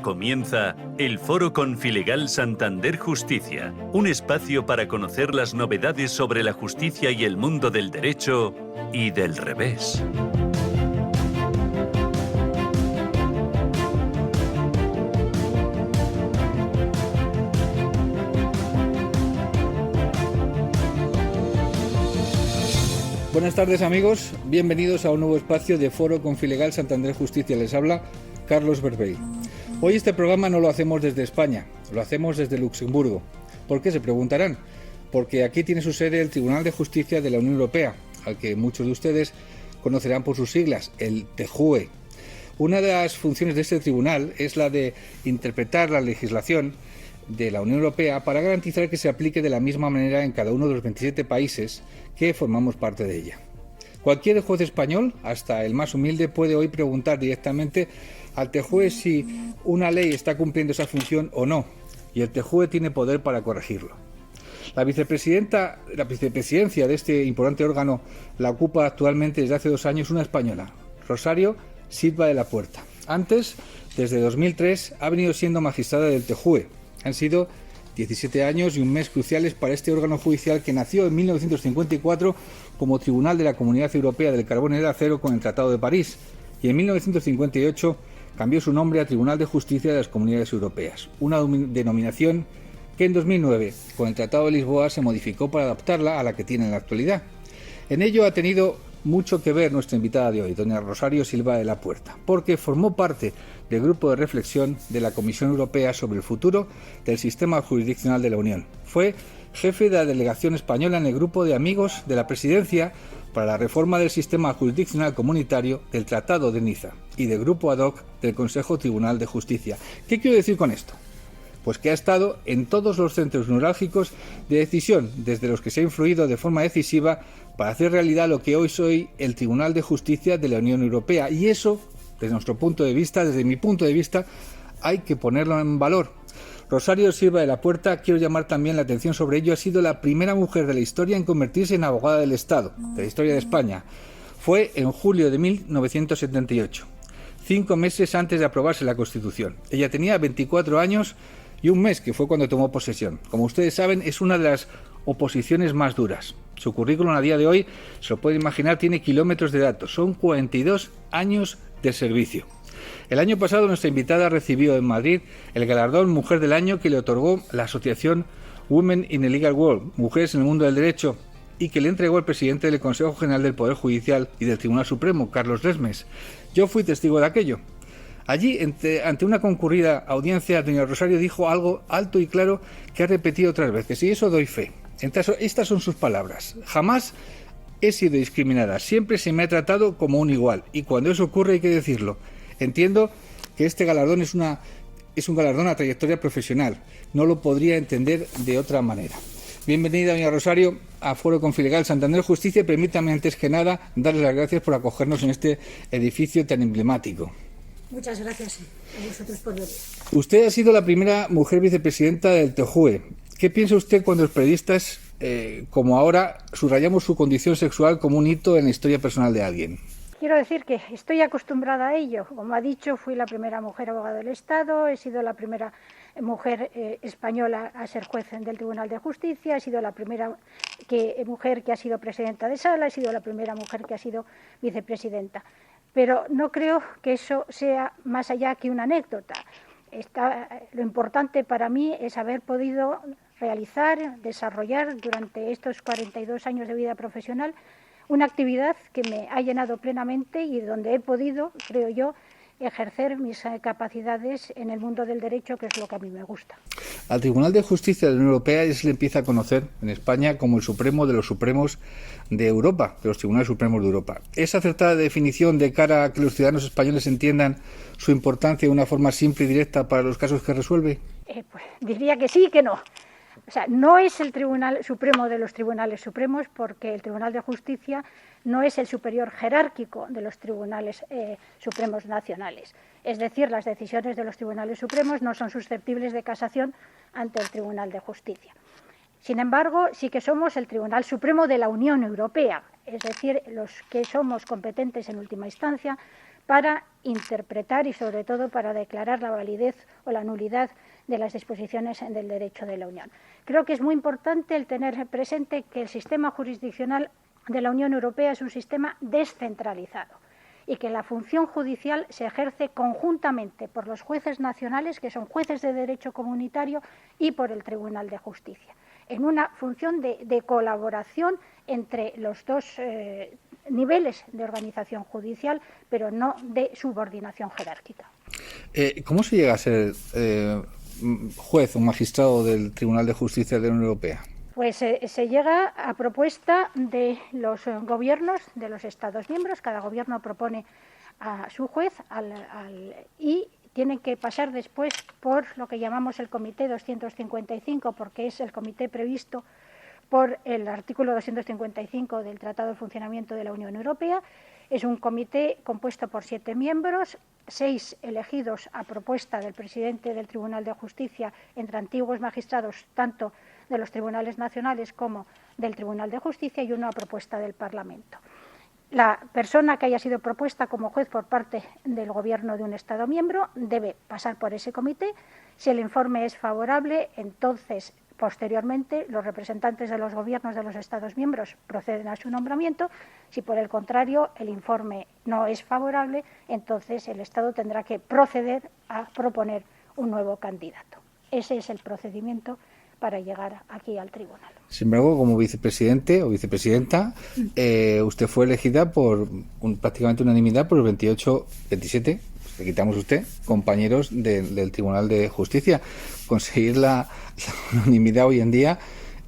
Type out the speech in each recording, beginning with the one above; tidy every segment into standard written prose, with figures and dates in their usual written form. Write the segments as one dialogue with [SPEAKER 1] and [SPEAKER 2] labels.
[SPEAKER 1] Comienza el Foro Confilegal Santander Justicia, un espacio para conocer las novedades sobre la justicia y el mundo del derecho y del revés.
[SPEAKER 2] Buenas tardes amigos, bienvenidos a un nuevo espacio de Foro Confilegal Santander Justicia. Les habla Carlos Berbey. Hoy este programa no lo hacemos desde España, lo hacemos desde Luxemburgo. ¿Por qué? Se preguntarán. Porque aquí tiene su sede el Tribunal de Justicia de la Unión Europea, al que muchos de ustedes conocerán por sus siglas, el TJUE. Una de las funciones de este tribunal es la de interpretar la legislación de la Unión Europea para garantizar que se aplique de la misma manera en cada uno de los 27 países que formamos parte de ella. Cualquier juez español, hasta el más humilde, puede hoy preguntar directamente al TJUE si una ley está cumpliendo esa función o no, y el TJUE tiene poder para corregirlo. La vicepresidencia de este importante órgano la ocupa actualmente desde hace 2 años una española, Rosario Silva de la Puerta. Antes, desde 2003, ha venido siendo magistrada del TJUE. Han sido 17 años y un mes cruciales para este órgano judicial que nació en 1954 como Tribunal de la Comunidad Europea del Carbón y del Acero con el Tratado de París, y en 1958 cambió su nombre a Tribunal de Justicia de las Comunidades Europeas, una denominación que en 2009, con el Tratado de Lisboa, se modificó para adaptarla a la que tiene en la actualidad. En ello ha tenido mucho que ver nuestra invitada de hoy, doña Rosario Silva de la Puerta, porque formó parte del grupo de reflexión de la Comisión Europea sobre el futuro del sistema jurisdiccional de la Unión. Fue jefe de la delegación española en el grupo de amigos de la Presidencia para la reforma del sistema jurisdiccional comunitario del Tratado de Niza y del grupo ad hoc del Consejo Tribunal de Justicia. ¿Qué quiero decir con esto? Pues que ha estado en todos los centros neurálgicos de decisión, desde los que se ha influido de forma decisiva para hacer realidad lo que hoy soy el Tribunal de Justicia de la Unión Europea. Y eso, desde nuestro punto de vista, desde mi punto de vista, hay que ponerlo en valor. Rosario Silva de la Puerta, quiero llamar también la atención sobre ello, ha sido la primera mujer de la historia en convertirse en abogada del Estado, de la historia de España. Fue en julio de 1978, 5 meses antes de aprobarse la Constitución. Ella tenía 24 años y un mes, que fue cuando tomó posesión. Como ustedes saben, es una de las oposiciones más duras. Su currículum a día de hoy, se lo pueden imaginar, tiene kilómetros de datos. Son 42 años de servicio. El año pasado nuestra invitada recibió en Madrid el galardón Mujer del Año que le otorgó la asociación Women in the Legal World, Mujeres en el Mundo del Derecho, y que le entregó el presidente del Consejo General del Poder Judicial y del Tribunal Supremo, Carlos Lesmes. Yo fui testigo de aquello. Allí, ante una concurrida audiencia, doña Rosario dijo algo alto y claro que ha repetido otras veces, y eso doy fe. Estas son sus palabras. Jamás he sido discriminada, siempre se me ha tratado como un igual, y cuando eso ocurre hay que decirlo. Entiendo que este galardón es un galardón a trayectoria profesional, no lo podría entender de otra manera. Bienvenida, doña Rosario, a Foro Confilegal Santander Justicia. Permítame antes que nada darle las gracias por acogernos en este edificio tan emblemático.
[SPEAKER 3] Muchas gracias a vosotros por venir.
[SPEAKER 2] Usted ha sido la primera mujer vicepresidenta del TJUE. ¿Qué piensa usted cuando los periodistas, como ahora, subrayamos su condición sexual como un hito en la historia personal de alguien?
[SPEAKER 3] Quiero decir que estoy acostumbrada a ello. Como ha dicho, fui la primera mujer abogada del Estado, he sido la primera mujer española a ser juez del Tribunal de Justicia, he sido la primera mujer que ha sido presidenta de sala, he sido la primera mujer que ha sido vicepresidenta. Pero no creo que eso sea más allá que una anécdota. Lo importante para mí es haber podido realizar, desarrollar durante estos 42 años de vida profesional una actividad que me ha llenado plenamente y donde he podido, creo yo, ejercer mis capacidades en el mundo del derecho, que es lo que a mí me gusta.
[SPEAKER 2] Al Tribunal de Justicia de la Unión Europea ya se le empieza a conocer en España como el Supremo de los Supremos de Europa, de los Tribunales Supremos de Europa. ¿Es acertada definición de cara a que los ciudadanos españoles entiendan su importancia de una forma simple y directa para los casos que resuelve?
[SPEAKER 3] Pues diría que sí y que no. O sea, no es el Tribunal Supremo de los Tribunales Supremos, porque el Tribunal de Justicia no es el superior jerárquico de los Tribunales Supremos nacionales. Es decir, las decisiones de los Tribunales Supremos no son susceptibles de casación ante el Tribunal de Justicia. Sin embargo, sí que somos el Tribunal Supremo de la Unión Europea, es decir, los que somos competentes en última instancia para interpretar y sobre todo para declarar la validez o la nulidad de las disposiciones del derecho de la Unión. Creo que es muy importante el tener presente que el sistema jurisdiccional de la Unión Europea es un sistema descentralizado y que la función judicial se ejerce conjuntamente por los jueces nacionales, que son jueces de derecho comunitario, y por el Tribunal de Justicia, en una función de colaboración entre los dos niveles de organización judicial, pero no de subordinación jerárquica.
[SPEAKER 2] ¿Cómo se llega a ser juez o magistrado del Tribunal de Justicia de la Unión Europea?
[SPEAKER 3] Pues se llega a propuesta de los gobiernos de los Estados miembros. Cada gobierno propone a su juez y tienen que pasar después por lo que llamamos el Comité 255, porque es el comité previsto por el artículo 255 del Tratado de Funcionamiento de la Unión Europea. Es un comité compuesto por 7 miembros, 6 elegidos a propuesta del presidente del Tribunal de Justicia entre antiguos magistrados, tanto de los tribunales nacionales como del Tribunal de Justicia, y 1 a propuesta del Parlamento. La persona que haya sido propuesta como juez por parte del gobierno de un Estado miembro debe pasar por ese comité. Si el informe es favorable, entonces posteriormente los representantes de los gobiernos de los Estados miembros proceden a su nombramiento. Si por el contrario el informe no es favorable, entonces el Estado tendrá que proceder a proponer un nuevo candidato. Ese es el procedimiento para llegar aquí al tribunal.
[SPEAKER 2] Sin embargo, como vicepresidente o vicepresidenta, usted fue elegida por prácticamente unanimidad por los 27, le quitamos usted, compañeros del Tribunal de Justicia. Conseguir la unanimidad hoy en día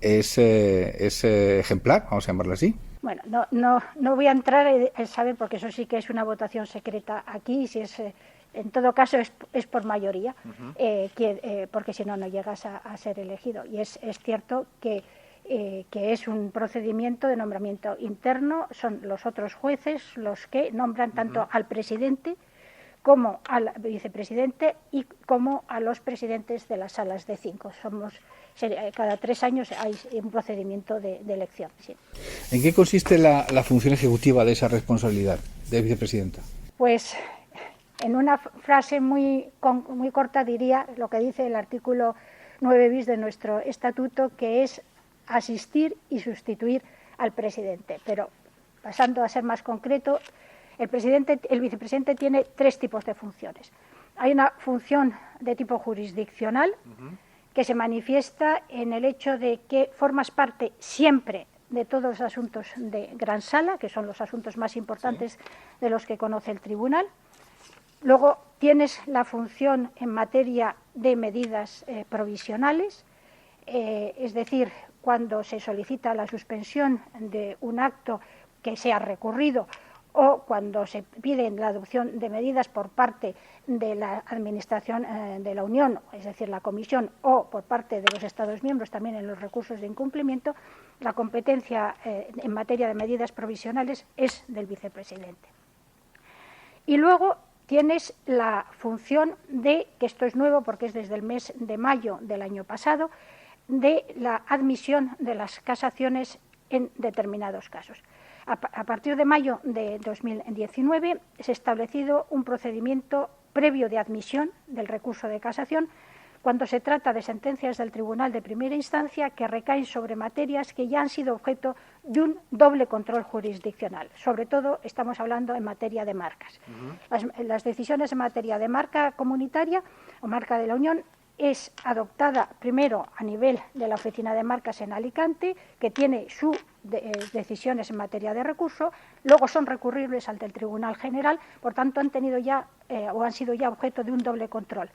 [SPEAKER 2] es ejemplar, vamos a llamarlo así.
[SPEAKER 3] Bueno, no voy a entrar a saber, porque eso sí que es una votación secreta aquí, si es... En todo caso es por mayoría, porque si no, no llegas a ser elegido. Y es cierto que es un procedimiento de nombramiento interno, son los otros jueces los que nombran tanto al presidente como al vicepresidente y como a los presidentes de las salas de 5. Cada 3 años hay un procedimiento de elección. Sí.
[SPEAKER 2] ¿En qué consiste la función ejecutiva de esa responsabilidad de vicepresidenta?
[SPEAKER 3] Pues en una frase muy corta diría lo que dice el artículo 9 bis de nuestro estatuto, que es asistir y sustituir al presidente. Pero pasando a ser más concreto, el vicepresidente tiene 3 tipos de funciones. Hay una función de tipo jurisdiccional que se manifiesta en el hecho de que formas parte siempre de todos los asuntos de gran sala, que son los asuntos más importantes de los que conoce el tribunal. Luego tienes la función en materia de medidas provisionales, es decir, cuando se solicita la suspensión de un acto que sea recurrido o cuando se pide la adopción de medidas por parte de la Administración de la Unión, es decir, la Comisión, o por parte de los Estados miembros también en los recursos de incumplimiento, la competencia en materia de medidas provisionales es del vicepresidente. Y luego tienes la función de, que esto es nuevo porque es desde el mes de mayo del año pasado, de la admisión de las casaciones en determinados casos. A partir de mayo de 2019 se ha establecido un procedimiento previo de admisión del recurso de casación cuando se trata de sentencias del Tribunal de Primera Instancia que recaen sobre materias que ya han sido objeto de un doble control jurisdiccional. Sobre todo estamos hablando en materia de marcas. Las decisiones en materia de marca comunitaria o marca de la Unión es adoptada primero a nivel de la Oficina de Marcas en Alicante, que tiene sus decisiones en materia de recurso, luego son recurribles ante el Tribunal General, por tanto han tenido ya o han sido ya objeto de un doble control.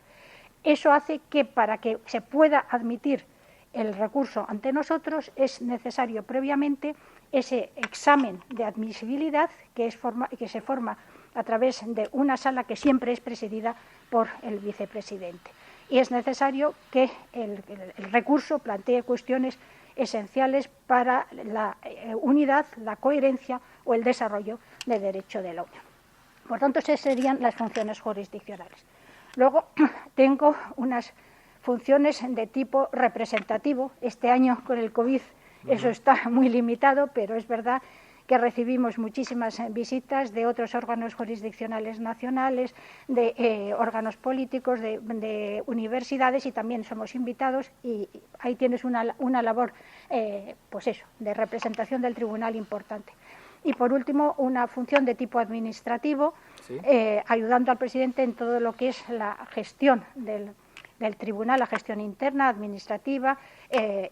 [SPEAKER 3] Eso hace que para que se pueda admitir el recurso ante nosotros es necesario previamente ese examen de admisibilidad que se forma a través de una sala que siempre es presidida por el vicepresidente. Y es necesario que el recurso plantee cuestiones esenciales para la unidad, la coherencia o el desarrollo del derecho de la Unión. Por tanto, esas serían las funciones jurisdiccionales. Luego tengo unas funciones de tipo representativo. Este año con el COVID eso está muy limitado, pero es verdad que recibimos muchísimas visitas de otros órganos jurisdiccionales nacionales, de órganos políticos, de universidades, y también somos invitados, y ahí tienes una labor pues eso, de representación del tribunal importante. Y por último, una función de tipo administrativo, ¿sí? Ayudando al presidente en todo lo que es la gestión del tribunal, la gestión interna, administrativa,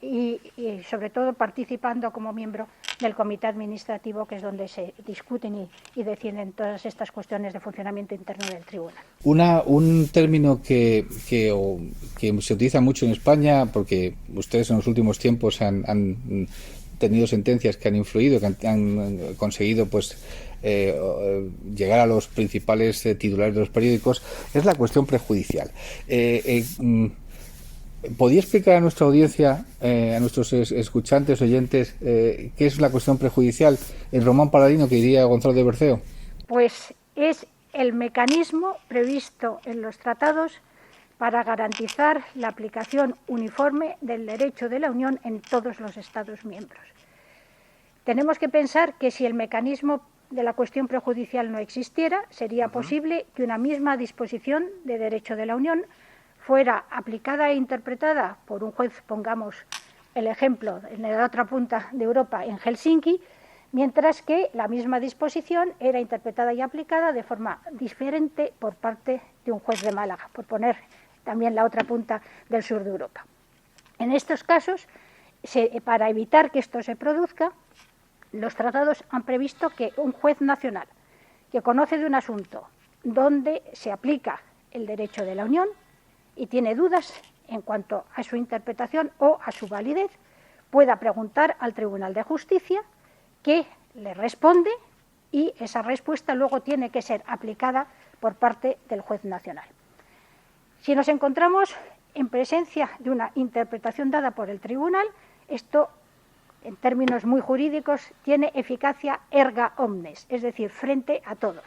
[SPEAKER 3] y sobre todo participando como miembro del comité administrativo, que es donde se discuten y deciden todas estas cuestiones de funcionamiento interno del tribunal.
[SPEAKER 2] Un término que se utiliza mucho en España, porque ustedes en los últimos tiempos han tenido sentencias que han influido, que han conseguido pues llegar a los principales titulares de los periódicos, es la cuestión prejudicial. ¿Podría explicar a nuestra audiencia, a nuestros escuchantes, oyentes, qué es la cuestión prejudicial en Román Paladino, que diría Gonzalo de Berceo?
[SPEAKER 3] Pues es el mecanismo previsto en los tratados para garantizar la aplicación uniforme del derecho de la Unión en todos los Estados miembros. Tenemos que pensar que si el mecanismo de la cuestión prejudicial no existiera, sería posible que una misma disposición de derecho de la Unión fuera aplicada e interpretada por un juez, pongamos el ejemplo, en la otra punta de Europa, en Helsinki, mientras que la misma disposición era interpretada y aplicada de forma diferente por parte de un juez de Málaga, por poner también la otra punta del sur de Europa. En estos casos, para evitar que esto se produzca, los tratados han previsto que un juez nacional que conoce de un asunto donde se aplica el derecho de la Unión y tiene dudas en cuanto a su interpretación o a su validez, pueda preguntar al Tribunal de Justicia, que le responde, y esa respuesta luego tiene que ser aplicada por parte del juez nacional. Si nos encontramos en presencia de una interpretación dada por el tribunal, esto, en términos muy jurídicos, tiene eficacia erga omnes, es decir, frente a todos.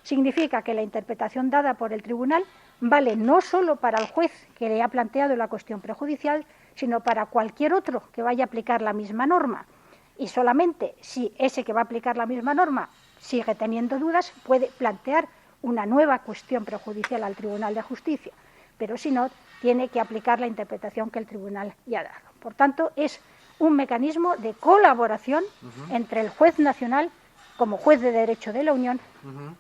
[SPEAKER 3] Significa que la interpretación dada por el tribunal vale no solo para el juez que le ha planteado la cuestión prejudicial, sino para cualquier otro que vaya a aplicar la misma norma. Y solamente si ese que va a aplicar la misma norma sigue teniendo dudas, puede plantear una nueva cuestión prejudicial al Tribunal de Justicia, pero si no, tiene que aplicar la interpretación que el tribunal ya ha dado. Por tanto, es un mecanismo de colaboración entre el juez nacional, como juez de derecho de la Unión,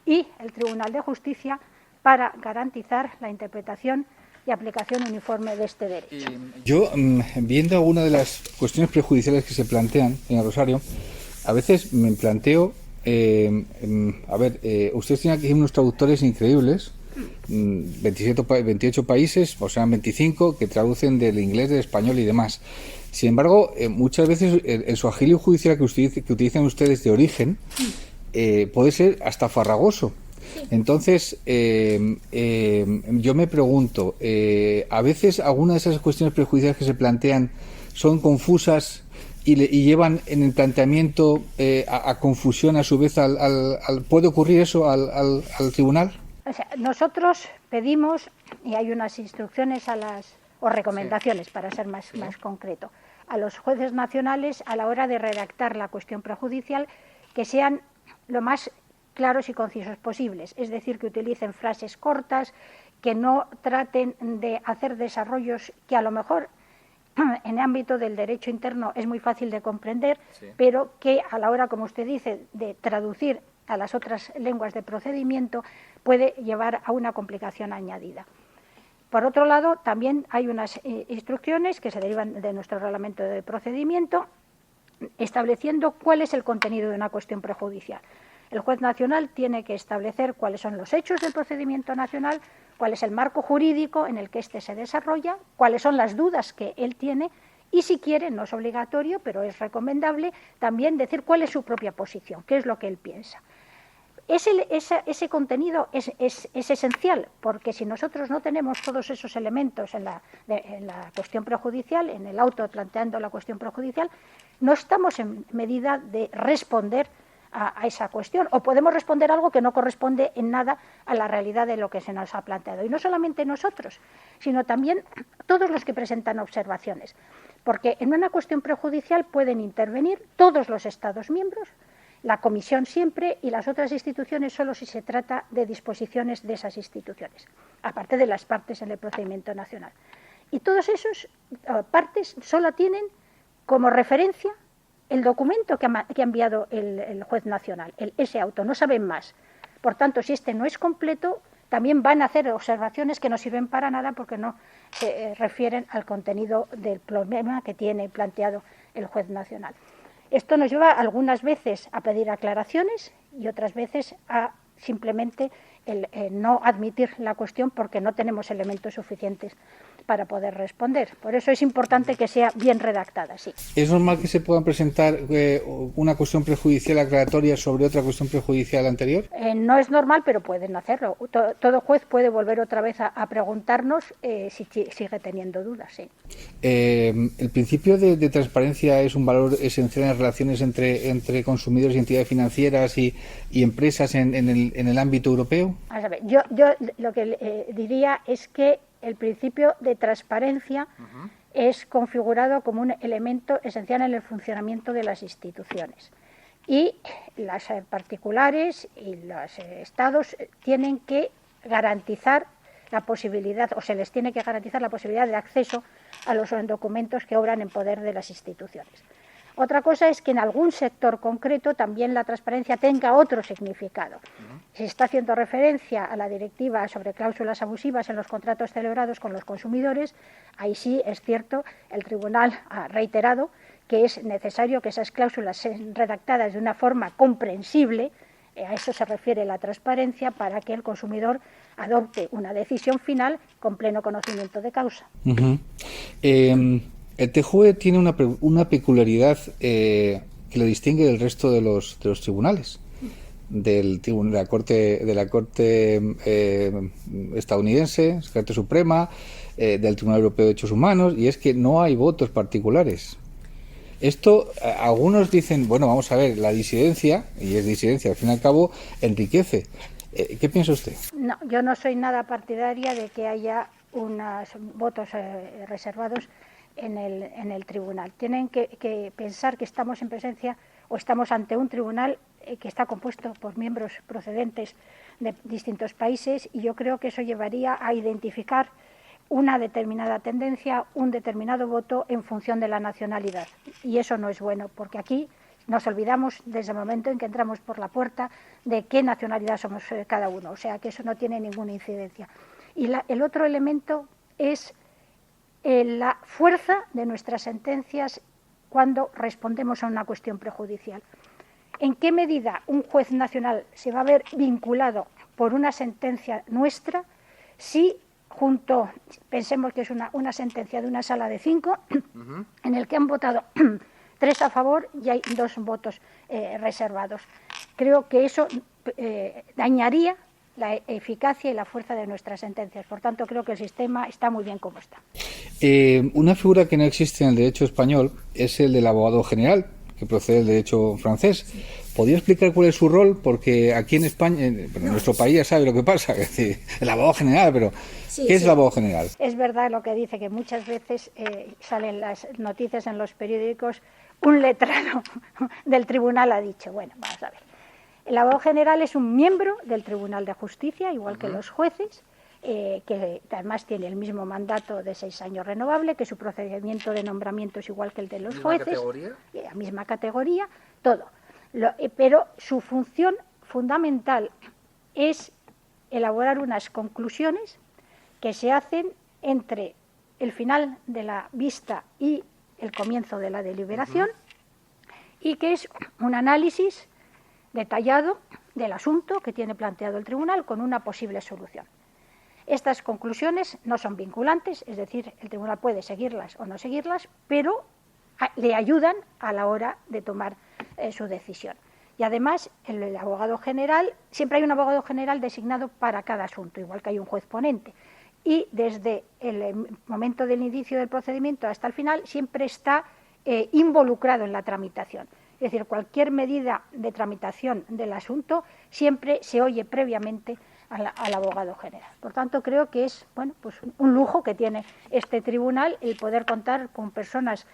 [SPEAKER 3] y el Tribunal de Justicia para garantizar la interpretación y aplicación uniforme de este derecho.
[SPEAKER 2] Yo, viendo alguna de las cuestiones prejudiciales que se plantean en el Rosario, a veces me planteo, ustedes tienen aquí unos traductores increíbles, 28 países, o sea, 25 que traducen del inglés, del español y demás. Sin embargo, muchas veces el suajilio judicial que utilizan ustedes de origen puede ser hasta farragoso. Entonces, yo me pregunto, a veces algunas de esas cuestiones prejudiciales que se plantean son confusas y llevan en el planteamiento a confusión, a su vez, ¿puede ocurrir eso al tribunal?
[SPEAKER 3] O sea, nosotros pedimos, y hay unas instrucciones o recomendaciones, para ser más concreto, a los jueces nacionales a la hora de redactar la cuestión prejudicial, que sean lo más claros y concisos posibles, es decir, que utilicen frases cortas, que no traten de hacer desarrollos que a lo mejor en el ámbito del derecho interno es muy fácil de comprender, pero que a la hora, como usted dice, de traducir a las otras lenguas de procedimiento puede llevar a una complicación añadida. Por otro lado, también hay unas instrucciones que se derivan de nuestro reglamento de procedimiento estableciendo cuál es el contenido de una cuestión prejudicial. El juez nacional tiene que establecer cuáles son los hechos del procedimiento nacional, cuál es el marco jurídico en el que éste se desarrolla, cuáles son las dudas que él tiene y, si quiere, no es obligatorio, pero es recomendable también decir cuál es su propia posición, qué es lo que él piensa. Ese contenido es esencial, porque si nosotros no tenemos todos esos elementos en la cuestión prejudicial, en el auto planteando la cuestión prejudicial, no estamos en medida de responder a esa cuestión, o podemos responder algo que no corresponde en nada a la realidad de lo que se nos ha planteado. Y no solamente nosotros, sino también todos los que presentan observaciones, porque en una cuestión prejudicial pueden intervenir todos los Estados miembros la Comisión siempre y las otras instituciones solo si se trata de disposiciones de esas instituciones, aparte de las partes en el procedimiento nacional. Y todas esas partes solo tienen como referencia el documento que ha enviado el juez nacional, ese auto, no saben más. Por tanto, si este no es completo, también van a hacer observaciones que no sirven para nada porque no se refieren al contenido del problema que tiene planteado el juez nacional. Esto nos lleva algunas veces a pedir aclaraciones y otras veces a simplemente no admitir la cuestión porque no tenemos elementos suficientes para poder responder. Por eso es importante que sea bien redactada, sí.
[SPEAKER 2] ¿Es normal que se puedan presentar una cuestión prejudicial aclaratoria sobre otra cuestión prejudicial anterior?
[SPEAKER 3] No es normal, pero pueden hacerlo. Todo juez puede volver otra vez a preguntarnos si sigue teniendo dudas, sí.
[SPEAKER 2] ¿El principio de transparencia es un valor esencial en las relaciones entre consumidores y entidades financieras y empresas en el ámbito europeo?
[SPEAKER 3] A ver, yo lo que diría es que el principio de transparencia es configurado como un elemento esencial en el funcionamiento de las instituciones. Y las particulares y los estados tienen que garantizar la posibilidad, o se les tiene que garantizar la posibilidad de acceso a los documentos que obran en poder de las instituciones. Otra cosa es que en algún sector concreto también la transparencia tenga otro significado. Se está haciendo referencia a la directiva sobre cláusulas abusivas en los contratos celebrados con los consumidores. Ahí sí, es cierto, el tribunal ha reiterado que es necesario que esas cláusulas sean redactadas de una forma comprensible, a eso se refiere la transparencia, para que el consumidor adopte una decisión final con pleno conocimiento de causa.
[SPEAKER 2] El TJUE tiene una peculiaridad que lo distingue del resto de los tribunales, de la Corte estadounidense, la Corte Suprema, del Tribunal Europeo de Derechos Humanos, y es que no hay votos particulares. Esto, algunos dicen, bueno, vamos a ver, la disidencia, y es disidencia, al fin y al cabo, enriquece. ¿Qué piensa usted?
[SPEAKER 3] No, yo no soy nada partidaria de que haya unos votos reservados en el tribunal. Tienen que pensar que estamos en presencia o estamos ante un tribunal que está compuesto por miembros procedentes de distintos países, y yo creo que eso llevaría a identificar una determinada tendencia, un determinado voto en función de la nacionalidad. Y eso no es bueno, porque aquí nos olvidamos desde el momento en que entramos por la puerta de qué nacionalidad somos cada uno. O sea que eso no tiene ninguna incidencia. Y el otro elemento es la fuerza de nuestras sentencias cuando respondemos a una cuestión prejudicial. ¿En qué medida un juez nacional se va a ver vinculado por una sentencia nuestra si pensemos que es una sentencia de una sala de 5 en el que han votado 3 a favor y hay 2 votos reservados? Creo que eso dañaría la eficacia y la fuerza de nuestras sentencias. Por tanto, creo que el sistema está muy bien como está.
[SPEAKER 2] Una figura que no existe en el derecho español es el del abogado general, que procede del derecho francés. ¿Podría explicar cuál es su rol? Porque aquí en España, en nuestro país ya sabe lo que pasa, es decir, el abogado general, pero sí, ¿qué es el abogado general?
[SPEAKER 3] Es verdad lo que dice, que muchas veces salen las noticias en los periódicos, un letrado del tribunal ha dicho. Bueno, vamos a ver. El abogado general es un miembro del Tribunal de Justicia, igual que los jueces, que además tiene el mismo mandato de 6 años renovable, que su procedimiento de nombramiento es igual que el de los jueces. ¿Categoría? La misma categoría, todo. Pero su función fundamental es elaborar unas conclusiones que se hacen entre el final de la vista y el comienzo de la deliberación, y que es un análisis detallado del asunto que tiene planteado el tribunal con una posible solución. Estas conclusiones no son vinculantes, es decir, el tribunal puede seguirlas o no seguirlas, pero le ayudan a la hora de tomar su decisión. Y además, el abogado general, siempre hay un abogado general designado para cada asunto, igual que hay un juez ponente. Y desde el momento del inicio del procedimiento hasta el final siempre está involucrado en la tramitación. Es decir, cualquier medida de tramitación del asunto siempre se oye previamente al abogado general. Por tanto, creo que es pues un lujo que tiene este tribunal el poder contar con personas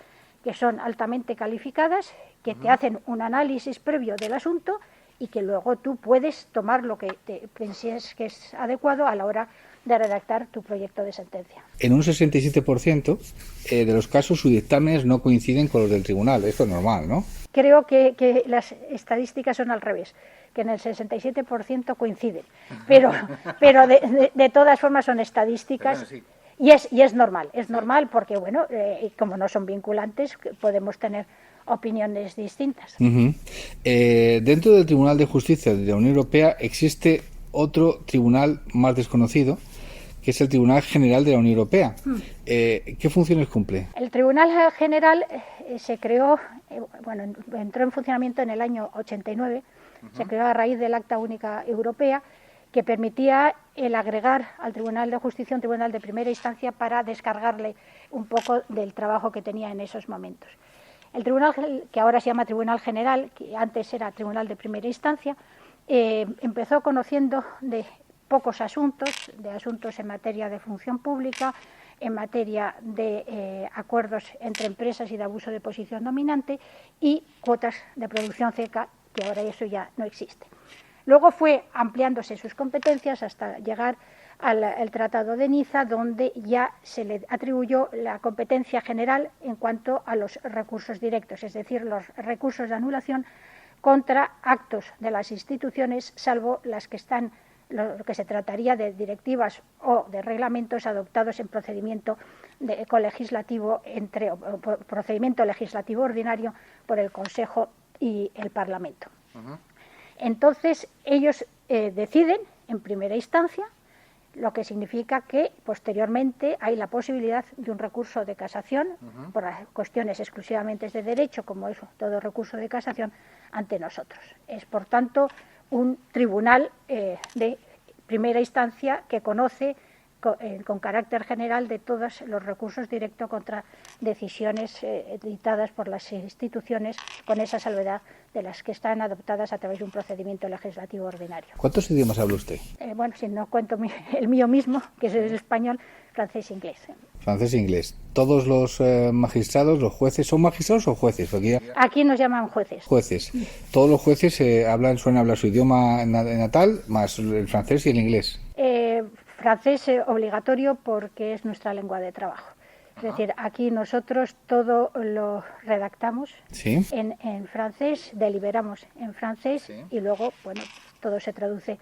[SPEAKER 3] que son altamente calificadas, que te hacen un análisis previo del asunto y que luego tú puedes tomar lo que te penses que es adecuado a la hora de redactar tu proyecto de sentencia.
[SPEAKER 2] En un 67% de los casos sus dictámenes no coinciden con los del tribunal. Esto es normal, ¿no?
[SPEAKER 3] Creo que las estadísticas son al revés, que en el 67% coinciden, pero de todas formas son estadísticas. Bueno, sí. Y es normal porque, bueno, como no son vinculantes, podemos tener opiniones distintas.
[SPEAKER 2] Dentro del Tribunal de Justicia de la Unión Europea existe otro tribunal más desconocido, que es el Tribunal General de la Unión Europea. ¿Qué funciones cumple?
[SPEAKER 3] El Tribunal General se creó, entró en funcionamiento en el año 89, se creó a raíz del Acta Única Europea, que permitía el agregar al Tribunal de Justicia un tribunal de primera instancia para descargarle un poco del trabajo que tenía en esos momentos. El tribunal, que ahora se llama Tribunal General, que antes era Tribunal de Primera Instancia, empezó conociendo de pocos asuntos, de asuntos en materia de función pública, en materia de acuerdos entre empresas y de abuso de posición dominante y cuotas de producción cerca, que ahora eso ya no existe. Luego fue ampliándose sus competencias hasta llegar al Tratado de Niza, donde ya se le atribuyó la competencia general en cuanto a los recursos directos, es decir, los recursos de anulación contra actos de las instituciones, salvo las que están, lo que se trataría de directivas o de reglamentos adoptados en procedimiento colegislativo procedimiento legislativo ordinario por el Consejo y el Parlamento. Entonces, ellos deciden en primera instancia, lo que significa que posteriormente hay la posibilidad de un recurso de casación por las cuestiones exclusivamente de derecho, como es todo recurso de casación, ante nosotros. Es, por tanto, un tribunal de primera instancia que conoce con carácter general de todos los recursos directos contra decisiones dictadas por las instituciones, con esa salvedad de las que están adoptadas a través de un procedimiento legislativo ordinario.
[SPEAKER 2] ¿Cuántos idiomas habla usted?
[SPEAKER 3] Bueno, si no cuento el mío mismo, que es el español, francés e inglés.
[SPEAKER 2] Francés e inglés. ¿Todos los magistrados, los jueces, son magistrados o jueces? Porque
[SPEAKER 3] aquí nos llaman jueces.
[SPEAKER 2] Jueces. Todos los jueces suelen hablar su idioma natal, más el francés y el inglés.
[SPEAKER 3] Francés obligatorio porque es nuestra lengua de trabajo. Es decir, aquí nosotros todo lo redactamos en francés, deliberamos en francés y luego, bueno, todo se traduce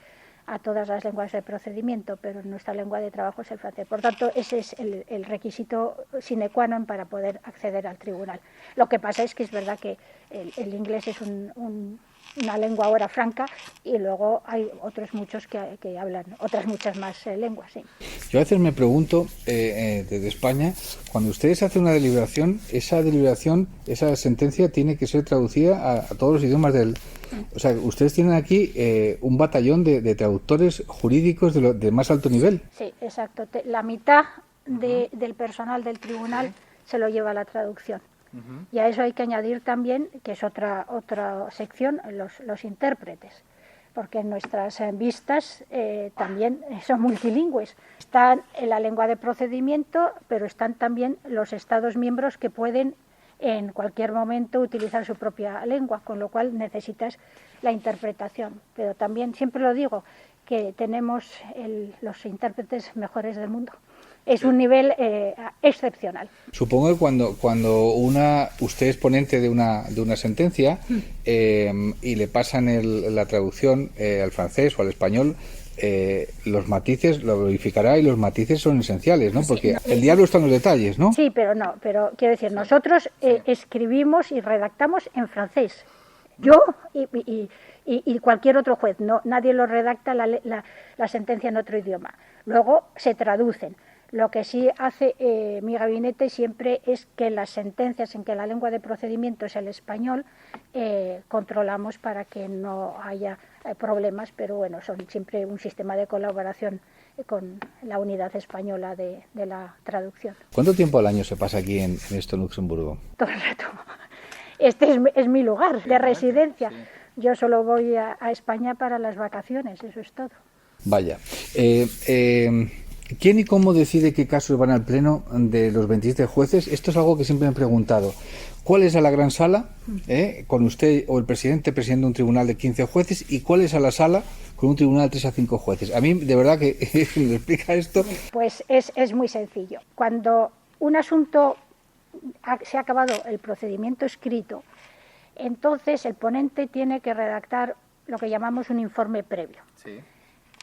[SPEAKER 3] a todas las lenguas de procedimiento, pero nuestra lengua de trabajo es el francés. Por tanto, ese es el requisito sine qua non para poder acceder al tribunal. Lo que pasa es que es verdad que el inglés es una lengua ahora franca y luego hay otros muchos que hablan otras muchas más lenguas. Sí.
[SPEAKER 2] Yo a veces me pregunto, desde España, cuando ustedes hacen una deliberación, esa sentencia tiene que ser traducida a todos los idiomas del... O sea, ustedes tienen aquí un batallón de traductores jurídicos de más alto nivel.
[SPEAKER 3] Sí, exacto. La mitad del personal del tribunal se lo lleva a la traducción. Y a eso hay que añadir también, que es otra sección, los intérpretes, porque nuestras vistas también son multilingües. Están en la lengua de procedimiento, pero están también los Estados miembros que pueden en cualquier momento utilizar su propia lengua, con lo cual necesitas la interpretación. Pero también, siempre lo digo, que tenemos los intérpretes mejores del mundo. Es un nivel excepcional.
[SPEAKER 2] Supongo que cuando usted es ponente de una sentencia y le pasan la traducción al francés o al español, los matices lo verificará y los matices son esenciales, ¿no? Porque el diablo está en los detalles, ¿no?
[SPEAKER 3] Sí, pero quiero decir, nosotros escribimos y redactamos en francés. Yo y cualquier otro juez, nadie lo redacta la sentencia en otro idioma. Luego se traducen. Lo que sí hace mi gabinete siempre es que las sentencias en que la lengua de procedimiento es el español, controlamos para que no haya problemas, pero bueno, son siempre un sistema de colaboración con la unidad española de la traducción.
[SPEAKER 2] ¿Cuánto tiempo al año se pasa aquí en Luxemburgo?
[SPEAKER 3] Todo el rato. Este es mi lugar de residencia. Yo solo voy a España para las vacaciones, eso es todo.
[SPEAKER 2] Vaya. ¿Quién y cómo decide qué casos van al pleno de los 27 jueces? Esto es algo que siempre me he preguntado. ¿Cuál es a la gran sala, con usted o el presidente presidiendo un tribunal de 15 jueces, y cuál es a la sala con un tribunal de 3 a 5 jueces? A mí, de verdad, que me explica esto.
[SPEAKER 3] Pues es muy sencillo. Cuando un asunto se ha acabado el procedimiento escrito, entonces el ponente tiene que redactar lo que llamamos un informe previo, sí,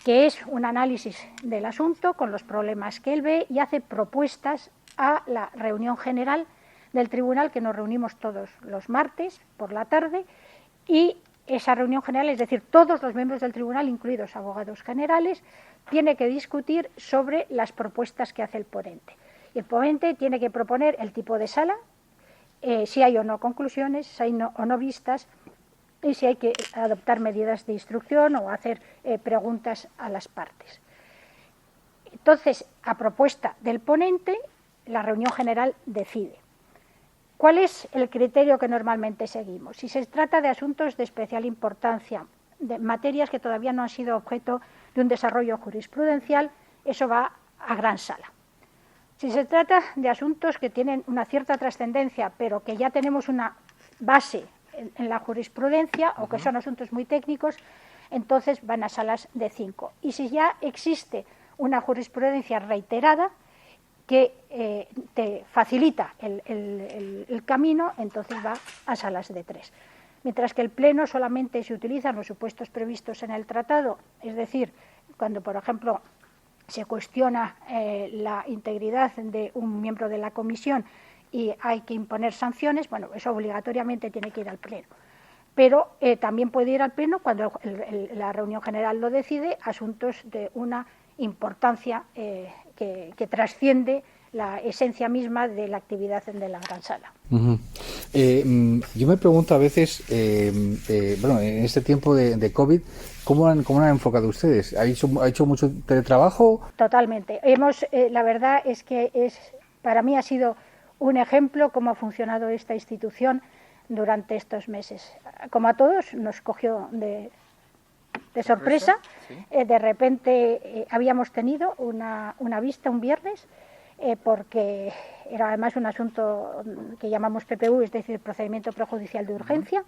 [SPEAKER 3] que es un análisis del asunto con los problemas que él ve y hace propuestas a la reunión general del tribunal, que nos reunimos todos los martes por la tarde, y esa reunión general, es decir, todos los miembros del tribunal, incluidos abogados generales, tiene que discutir sobre las propuestas que hace el ponente. Y el ponente tiene que proponer el tipo de sala, si hay o no conclusiones, si hay o no vistas, y si hay que adoptar medidas de instrucción o hacer preguntas a las partes. Entonces, a propuesta del ponente, la reunión general decide. ¿Cuál es el criterio que normalmente seguimos? Si se trata de asuntos de especial importancia, de materias que todavía no han sido objeto de un desarrollo jurisprudencial, eso va a gran sala. Si se trata de asuntos que tienen una cierta trascendencia, pero que ya tenemos una base en la jurisprudencia, o que son asuntos muy técnicos, entonces van a salas de 5. Y si ya existe una jurisprudencia reiterada que te facilita el camino, entonces va a salas de 3. Mientras que el pleno solamente se utilizan los supuestos previstos en el tratado, es decir, cuando, por ejemplo, se cuestiona la integridad de un miembro de la comisión y hay que imponer sanciones, bueno, eso obligatoriamente tiene que ir al pleno. Pero también puede ir al pleno cuando la reunión general lo decide, asuntos de una importancia que trasciende la esencia misma de la actividad de la gran sala.
[SPEAKER 2] Yo me pregunto a veces, bueno, en este tiempo de COVID, ¿cómo han enfocado ustedes? ¿Ha hecho mucho teletrabajo?
[SPEAKER 3] Totalmente. La verdad es que para mí ha sido un ejemplo cómo ha funcionado esta institución durante estos meses. Como a todos, nos cogió de sorpresa. ¿Sí? De repente habíamos tenido una vista un viernes, porque era además un asunto que llamamos PPU, es decir, procedimiento prejudicial de urgencia,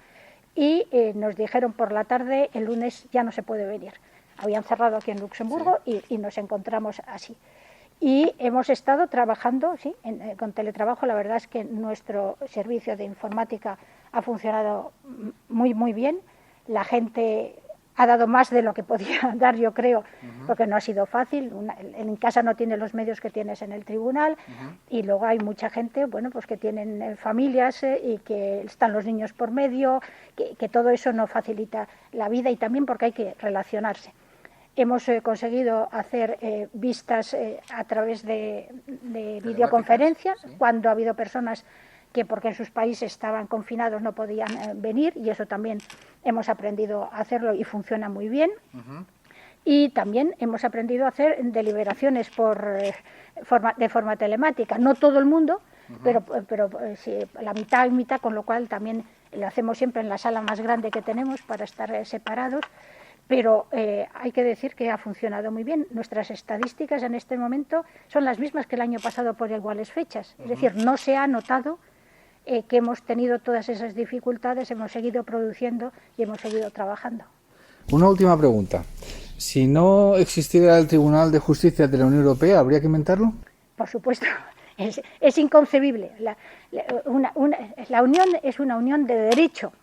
[SPEAKER 3] y nos dijeron por la tarde, el lunes ya no se puede venir. Habían cerrado aquí en Luxemburgo, sí, y nos encontramos así. Y hemos estado trabajando, sí, con teletrabajo. La verdad es que nuestro servicio de informática ha funcionado muy, muy bien. La gente ha dado más de lo que podía dar, yo creo, porque no ha sido fácil. En casa no tiene los medios que tienes en el tribunal, y luego hay mucha gente, bueno, pues que tienen familias y que están los niños por medio, que todo eso no facilita la vida, y también porque hay que relacionarse. Hemos conseguido hacer vistas a través de videoconferencias, sí, cuando ha habido personas que porque en sus países estaban confinados no podían venir, y eso también hemos aprendido a hacerlo y funciona muy bien. Y también hemos aprendido a hacer deliberaciones de forma telemática. No todo el mundo, pero sí, la mitad y mitad, con lo cual también lo hacemos siempre en la sala más grande que tenemos para estar separados. Pero hay que decir que ha funcionado muy bien. Nuestras estadísticas en este momento son las mismas que el año pasado por iguales fechas. Es decir, no se ha notado que hemos tenido todas esas dificultades, hemos seguido produciendo y hemos seguido trabajando.
[SPEAKER 2] Una última pregunta. Si no existiera el Tribunal de Justicia de la Unión Europea, ¿habría que inventarlo?
[SPEAKER 3] Por supuesto. Es inconcebible. La Unión es una unión de derecho.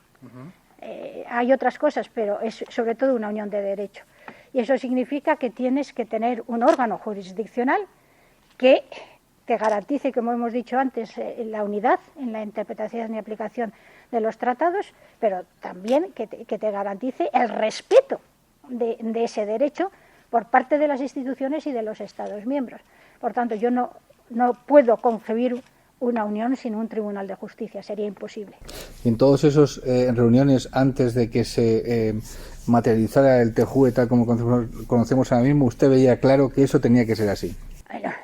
[SPEAKER 3] Hay otras cosas, pero es sobre todo una unión de derecho. Y eso significa que tienes que tener un órgano jurisdiccional que te garantice, como hemos dicho antes, la unidad en la interpretación y aplicación de los tratados, pero también que te garantice el respeto de ese derecho por parte de las instituciones y de los Estados miembros. Por tanto, yo no puedo concebir una unión sin un tribunal de justicia, sería imposible.
[SPEAKER 2] Y en todas esas reuniones, antes de que se materializara el TJUE tal como conocemos ahora mismo, usted veía claro que eso tenía que ser así.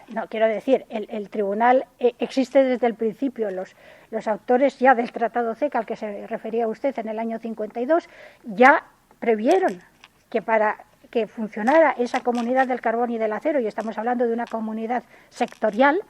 [SPEAKER 3] No, quiero decir, el tribunal existe desde el principio. Los autores ya del Tratado CECA, al que se refería usted en el año 52, ya previeron que para que funcionara esa comunidad del carbón y del acero, y estamos hablando de una comunidad sectorial,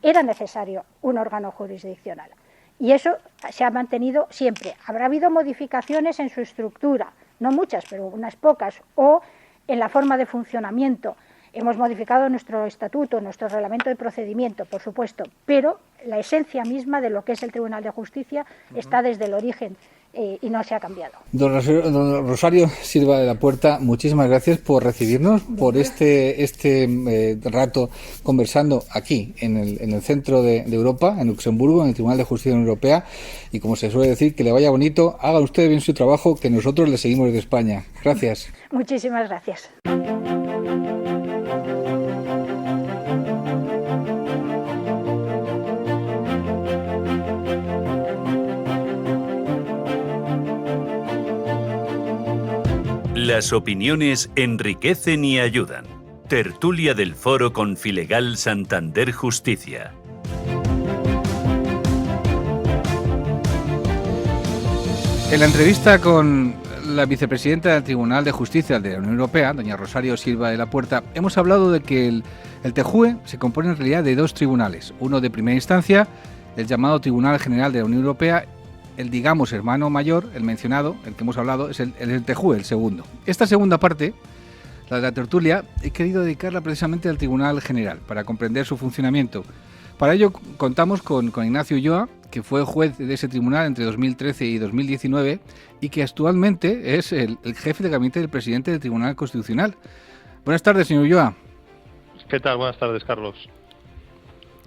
[SPEAKER 3] era necesario un órgano jurisdiccional. Y eso se ha mantenido siempre. Habrá habido modificaciones en su estructura, no muchas, pero unas pocas, o en la forma de funcionamiento. Hemos modificado nuestro estatuto, nuestro reglamento de procedimiento, por supuesto, pero la esencia misma de lo que es el Tribunal de Justicia está desde el origen y no se ha cambiado.
[SPEAKER 2] Don Rosario Silva de la Puerta, muchísimas gracias por recibirnos, por este rato conversando aquí, en el centro de Europa, en Luxemburgo, en el Tribunal de Justicia de la Unión Europea, y como se suele decir, que le vaya bonito, haga usted bien su trabajo, que nosotros le seguimos desde España. Gracias.
[SPEAKER 3] Muchísimas gracias.
[SPEAKER 1] Las opiniones enriquecen y ayudan. Tertulia del Foro Confilegal Santander Justicia.
[SPEAKER 2] En la entrevista con la vicepresidenta del Tribunal de Justicia de la Unión Europea, doña Rosario Silva de la Puerta, hemos hablado de que el TJUE se compone en realidad de dos tribunales. Uno de primera instancia, el llamado Tribunal General de la Unión Europea. El, digamos, hermano mayor, el mencionado, el que hemos hablado, es el TJUE, el segundo. Esta segunda parte, la de la tertulia, he querido dedicarla precisamente al Tribunal General, para comprender su funcionamiento. Para ello contamos con Ignacio Ulloa, que fue juez de ese tribunal entre 2013 y 2019 y que actualmente es el jefe de gabinete del presidente del Tribunal Constitucional. Buenas tardes, señor Ulloa.
[SPEAKER 4] ¿Qué tal? Buenas tardes, Carlos.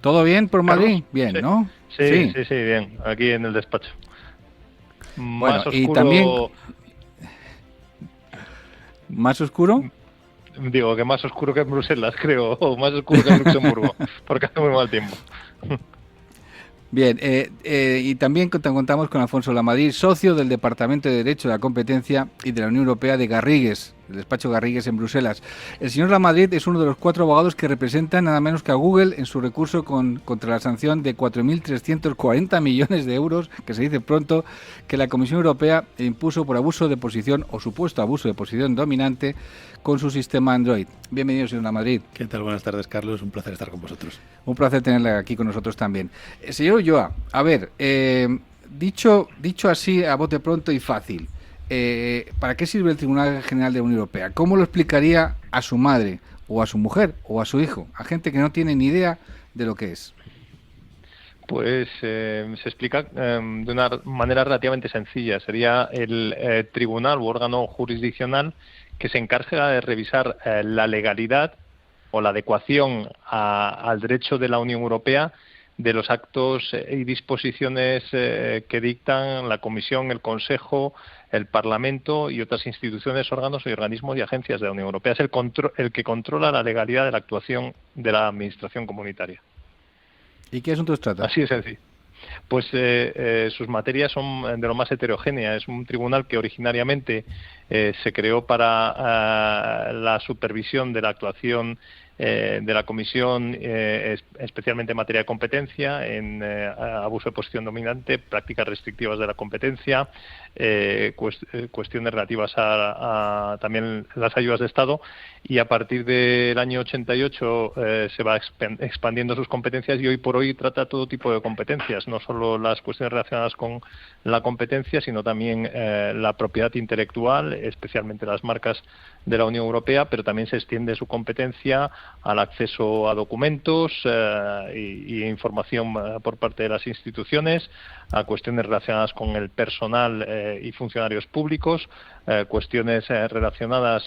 [SPEAKER 2] ¿Todo bien por Madrid?
[SPEAKER 4] Carlos,
[SPEAKER 2] Bien,
[SPEAKER 4] sí.
[SPEAKER 2] ¿no?
[SPEAKER 4] Sí, bien. Aquí en el despacho.
[SPEAKER 2] Bueno,
[SPEAKER 4] Más oscuro...
[SPEAKER 2] y también... ¿Más oscuro?
[SPEAKER 4] Digo, que más oscuro que en Bruselas, creo, o más oscuro que en Luxemburgo, porque hace muy mal tiempo.
[SPEAKER 2] Bien, y también contamos con Alfonso Lamadrid, socio del Departamento de Derecho de la Competencia y de la Unión Europea de Garrigues, el despacho Garrigues en Bruselas. El señor Lamadrid es uno de los 4 abogados que representan nada menos que a Google en su recurso contra la sanción de 4.340 millones de euros, que se dice pronto, que la Comisión Europea impuso por abuso de posición o supuesto abuso de posición dominante con su sistema Android. Bienvenido, señor Lamadrid.
[SPEAKER 5] ¿Qué tal? Buenas tardes, Carlos. Un placer estar con vosotros.
[SPEAKER 2] Un placer tenerle aquí con nosotros también. Señor Ulloa, a ver, dicho así a bote pronto y fácil, ¿para qué sirve el Tribunal General de la Unión Europea? ¿Cómo lo explicaría a su madre, o a su mujer, o a su hijo, a gente que no tiene ni idea de lo que es?
[SPEAKER 4] Pues se explica de una manera relativamente sencilla. Sería el tribunal u órgano jurisdiccional que se encarga de revisar la legalidad o la adecuación al derecho de la Unión Europea de los actos y disposiciones que dictan la Comisión, el Consejo, el Parlamento y otras instituciones, órganos y organismos y agencias de la Unión Europea. Es el que controla la legalidad de la actuación de la Administración comunitaria.
[SPEAKER 2] ¿Y qué asuntos trata?
[SPEAKER 4] Así de sencillo. Pues sus materias son de lo más heterogéneas. Es un tribunal que originariamente se creó para la supervisión de la actuación de la Comisión, especialmente en materia de competencia, en abuso de posición dominante, prácticas restrictivas de la competencia, cuestiones relativas a también las ayudas de Estado, y a partir del año 88 se va expandiendo sus competencias y hoy por hoy trata todo tipo de competencias, no solo las cuestiones relacionadas con la competencia, sino también la propiedad intelectual, especialmente las marcas de la Unión Europea, pero también se extiende su competencia al acceso a documentos y información por parte de las instituciones, a cuestiones relacionadas con el personal y funcionarios públicos, cuestiones relacionadas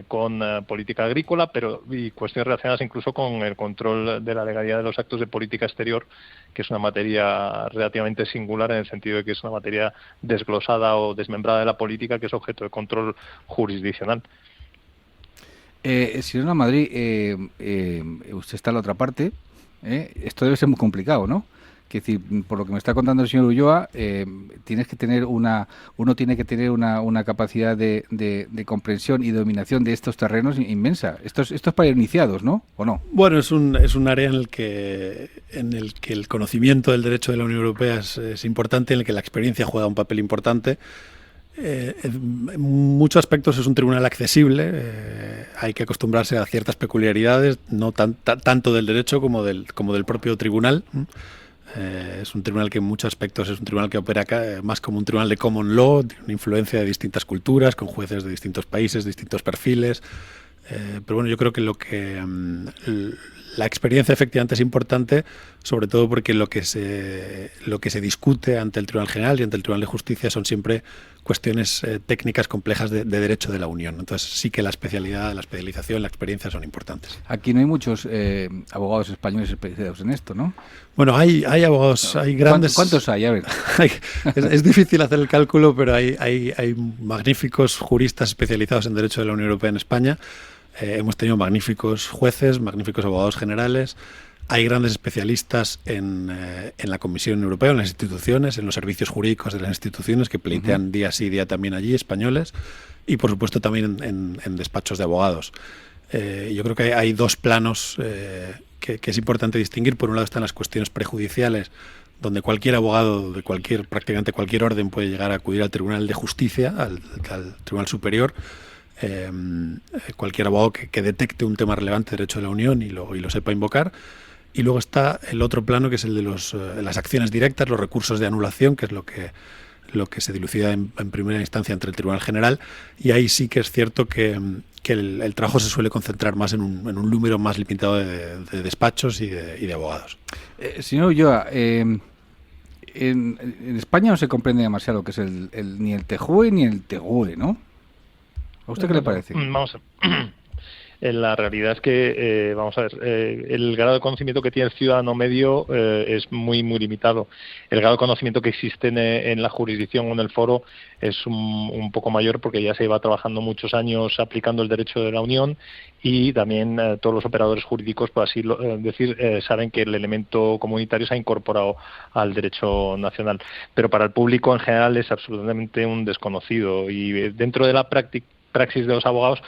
[SPEAKER 4] con política agrícola, y cuestiones relacionadas incluso con el control de la legalidad de los actos de política exterior, que es una materia relativamente singular en el sentido de que es una materia desglosada o desmembrada de la política que es objeto de control jurisdiccional.
[SPEAKER 2] Señor Lamadrid, usted está en la otra parte. Esto debe ser muy complicado, ¿no? Que decir, por lo que me está contando el señor Ulloa, uno tiene que tener una capacidad de comprensión y dominación de estos terrenos inmensa. Esto es para iniciados, ¿no? ¿O no?
[SPEAKER 5] Bueno, es un área en el que el conocimiento del derecho de la Unión Europea es importante, en el que la experiencia juega un papel importante. En muchos aspectos es un tribunal accesible, hay que acostumbrarse a ciertas peculiaridades, no tanto del derecho como del propio tribunal. Es un tribunal que en muchos aspectos es un tribunal que opera más como un tribunal de common law, tiene una influencia de distintas culturas, con jueces de distintos países, distintos perfiles. Pero bueno, yo creo que la experiencia efectivamente es importante, sobre todo porque lo que se discute ante el Tribunal General y ante el Tribunal de Justicia son siempre cuestiones técnicas complejas de derecho de la Unión. Entonces sí que la especialización, la experiencia son importantes.
[SPEAKER 2] Aquí no hay muchos abogados españoles especializados en esto, ¿no?
[SPEAKER 5] Bueno, hay abogados, hay grandes...
[SPEAKER 2] ¿Cuántos hay? A ver.
[SPEAKER 5] Es difícil hacer el cálculo, pero hay magníficos juristas especializados en derecho de la Unión Europea en España. Hemos tenido magníficos jueces, magníficos abogados generales. Hay grandes especialistas en la Comisión Europea, en las instituciones, en los servicios jurídicos de las instituciones que pleitean día sí día también allí, españoles, y por supuesto también en despachos de abogados. Yo creo que hay dos planos que es importante distinguir. Por un lado están las cuestiones prejudiciales, donde cualquier abogado de prácticamente cualquier orden puede llegar a acudir al Tribunal de Justicia, al Tribunal Superior. Cualquier abogado que detecte un tema relevante de derecho de la Unión y lo sepa invocar. Y luego está el otro plano, que es el de las acciones directas, los recursos de anulación, que es lo que se dilucida en primera instancia entre el Tribunal General. Y ahí sí que es cierto que el trabajo se suele concentrar más en un número más limitado de despachos y de abogados.
[SPEAKER 2] Señor Ulloa, en España no se comprende demasiado lo que es ni el TJUE ni el TGUE, ¿no? ¿A usted qué le parece?
[SPEAKER 4] Vamos a ver. La realidad es que, vamos a ver, el grado de conocimiento que tiene el ciudadano medio es muy, muy limitado. El grado de conocimiento que existe en la jurisdicción o en el foro es un poco mayor, porque ya se iba trabajando muchos años aplicando el derecho de la Unión, y también todos los operadores jurídicos, por así decir, saben que el elemento comunitario se ha incorporado al derecho nacional. Pero para el público en general es absolutamente un desconocido, y dentro de la praxis de los abogados,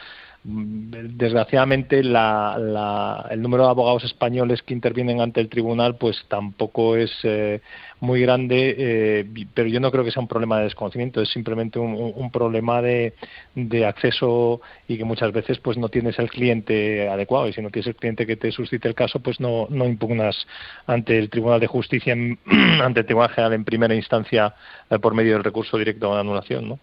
[SPEAKER 4] desgraciadamente el número de abogados españoles que intervienen ante el tribunal pues tampoco es muy grande, pero yo no creo que sea un problema de desconocimiento, es simplemente un problema de acceso, y que muchas veces pues no tienes el cliente adecuado, y si no tienes el cliente que te suscite el caso, pues no impugnas ante el Tribunal de Justicia ante el Tribunal General en primera instancia por medio del recurso directo de anulación, ¿no?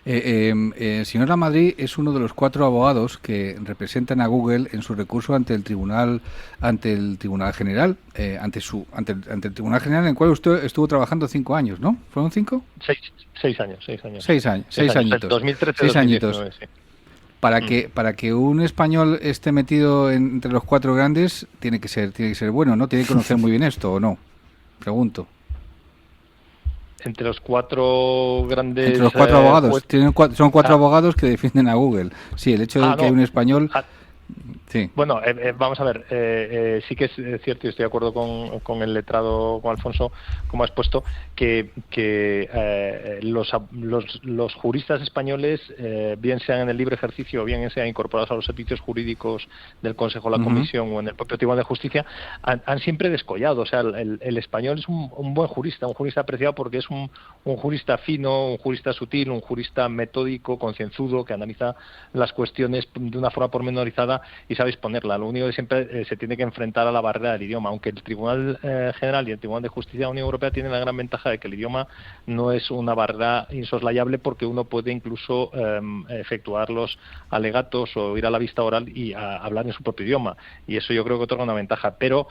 [SPEAKER 2] Señor Lamadrid es uno de los 4 abogados que representan a Google en su recurso ante el Tribunal General, ante el Tribunal General, en el cual usted estuvo trabajando 5 años, ¿no? ¿Fueron 5?
[SPEAKER 4] 6 años.
[SPEAKER 2] 6 añitos.
[SPEAKER 4] 2013,
[SPEAKER 2] 6
[SPEAKER 4] añitos.
[SPEAKER 2] añitos. Sí. Para que un español esté metido entre los 4 grandes, tiene que ser bueno, ¿no? Tiene que conocer muy bien esto, ¿o no? Pregunto.
[SPEAKER 4] Entre los 4 grandes...
[SPEAKER 2] Entre los 4 abogados. Son 4 abogados que defienden a Google. Sí, el hecho de que hay un español... Sí.
[SPEAKER 4] Bueno, vamos a ver, sí que es cierto, y estoy de acuerdo con el letrado, con Alfonso, como ha expuesto, que los juristas españoles, bien sean en el libre ejercicio o bien sean incorporados a los servicios jurídicos del Consejo de la Comisión o en el propio Tribunal de Justicia, han siempre descollado. O sea, el español es un buen jurista, un jurista apreciado porque es un jurista fino, un jurista sutil, un jurista metódico, concienzudo, que analiza las cuestiones de una forma pormenorizada y sabe exponerla. Lo único que siempre se tiene que enfrentar a la barrera del idioma, aunque el Tribunal General y el Tribunal de Justicia de la Unión Europea tienen la gran ventaja de que el idioma no es una barrera insoslayable, porque uno puede incluso efectuar los alegatos o ir a la vista oral y hablar en su propio idioma, y eso yo creo que otorga una ventaja. Pero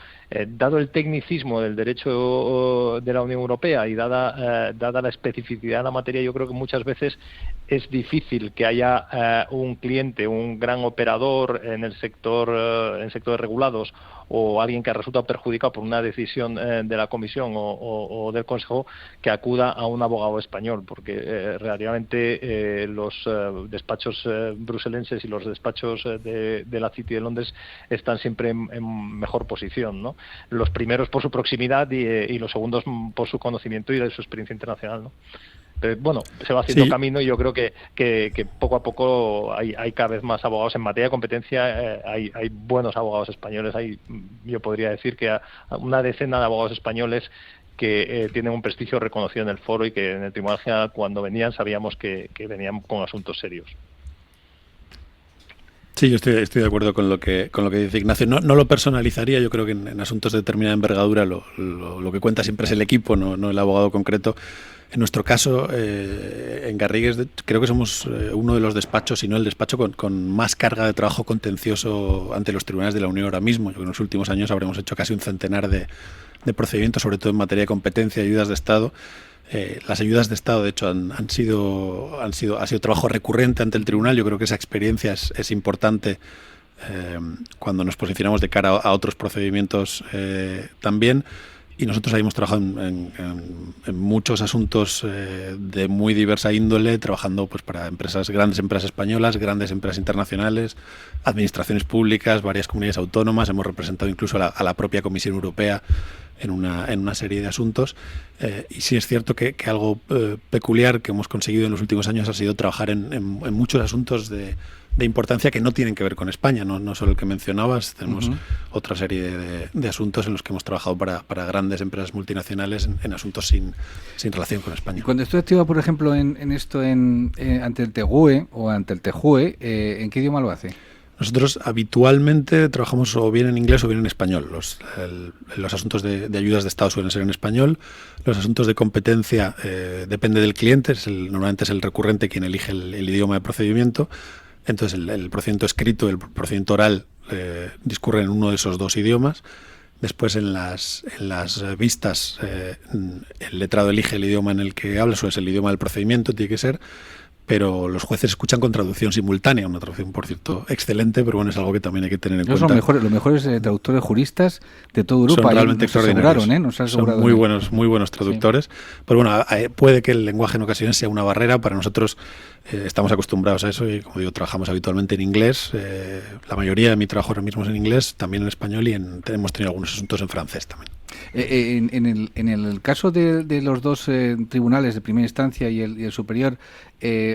[SPEAKER 4] dado el tecnicismo del derecho de la Unión Europea y dada la especificidad de la materia, yo creo que muchas veces es difícil que haya un cliente, un gran operador en sectores regulados, o alguien que ha resultado perjudicado por una decisión de la Comisión o del Consejo, que acuda a un abogado español, porque relativamente los despachos bruselenses y los despachos de la City de Londres están siempre en mejor posición, ¿no? Los primeros por su proximidad y los segundos por su conocimiento y de su experiencia internacional, ¿no? Pero, bueno, se va haciendo camino, y yo creo que poco a poco hay cada vez más abogados en materia de competencia. Hay buenos abogados españoles. Yo podría decir que una decena de abogados españoles que tienen un prestigio reconocido en el foro y que en el Tribunal General, cuando venían, sabíamos que venían con asuntos serios.
[SPEAKER 5] Sí, yo estoy de acuerdo con lo que dice Ignacio. No lo personalizaría. Yo creo que en asuntos de determinada envergadura lo que cuenta siempre es el equipo, no el abogado concreto. En nuestro caso, en Garrigues, creo que somos uno de los despachos, si no el despacho, con más carga de trabajo contencioso ante los tribunales de la Unión ahora mismo. Yo creo que en los últimos años habremos hecho casi un centenar de procedimientos, sobre todo en materia de competencia y ayudas de Estado. Las ayudas de Estado, de hecho, ha sido trabajo recurrente ante el tribunal. Yo creo que esa experiencia es importante cuando nos posicionamos de cara a otros procedimientos también. Y nosotros ahí hemos trabajado en muchos asuntos de muy diversa índole, trabajando pues para grandes empresas españolas, grandes empresas internacionales, administraciones públicas, varias comunidades autónomas. Hemos representado incluso a la propia Comisión Europea en una serie de asuntos. Y sí es cierto que algo peculiar que hemos conseguido en los últimos años ha sido trabajar en muchos asuntos de importancia que no tienen que ver con España, no solo el que mencionabas. Tenemos otra serie de asuntos en los que hemos trabajado para grandes empresas multinacionales en asuntos sin relación con España.
[SPEAKER 2] Y cuando estoy activo, por ejemplo, en esto ante el TGUE o ante el TJUE, ¿en qué idioma lo hace?
[SPEAKER 5] Nosotros habitualmente trabajamos o bien en inglés o bien en español. Los asuntos de ayudas de Estado suelen ser en español. Los asuntos de competencia depende del cliente. Normalmente es el recurrente quien elige el idioma de procedimiento. Entonces el procedimiento escrito y el procedimiento oral discurren en uno de esos dos idiomas. Después en las vistas el letrado elige el idioma en el que habla, o es el idioma del procedimiento, tiene que ser. Pero los jueces escuchan con traducción simultánea, una traducción, por cierto, excelente, pero bueno, es algo que también hay que tener en cuenta.
[SPEAKER 2] Son los mejores traductores juristas de toda Europa.
[SPEAKER 5] Son realmente extraordinarios.
[SPEAKER 2] Son
[SPEAKER 5] muy buenos traductores. Sí. Pero bueno, puede que el lenguaje en ocasiones sea una barrera. Para nosotros estamos acostumbrados a eso y, como digo, trabajamos habitualmente en inglés. La mayoría de mi trabajo ahora mismo es en inglés, también en español y hemos tenido algunos asuntos en francés también.
[SPEAKER 2] En el caso de los dos tribunales de primera instancia y el superior,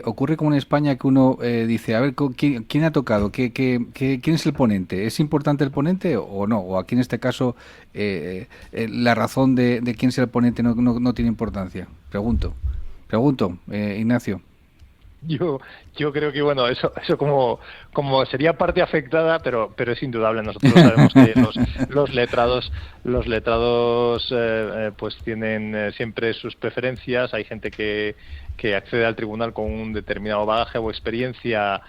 [SPEAKER 2] ocurre como en España que uno dice, a ver, ¿quién ha tocado? ¿Quién es el ponente? ¿Es importante el ponente o no? O aquí en este caso la razón de quién sea el ponente no tiene importancia. Pregunto, Ignacio.
[SPEAKER 4] Yo creo que bueno, eso como sería parte afectada, pero es indudable. Nosotros sabemos que los letrados pues tienen siempre sus preferencias. Hay gente que accede al tribunal con un determinado bagaje o experiencia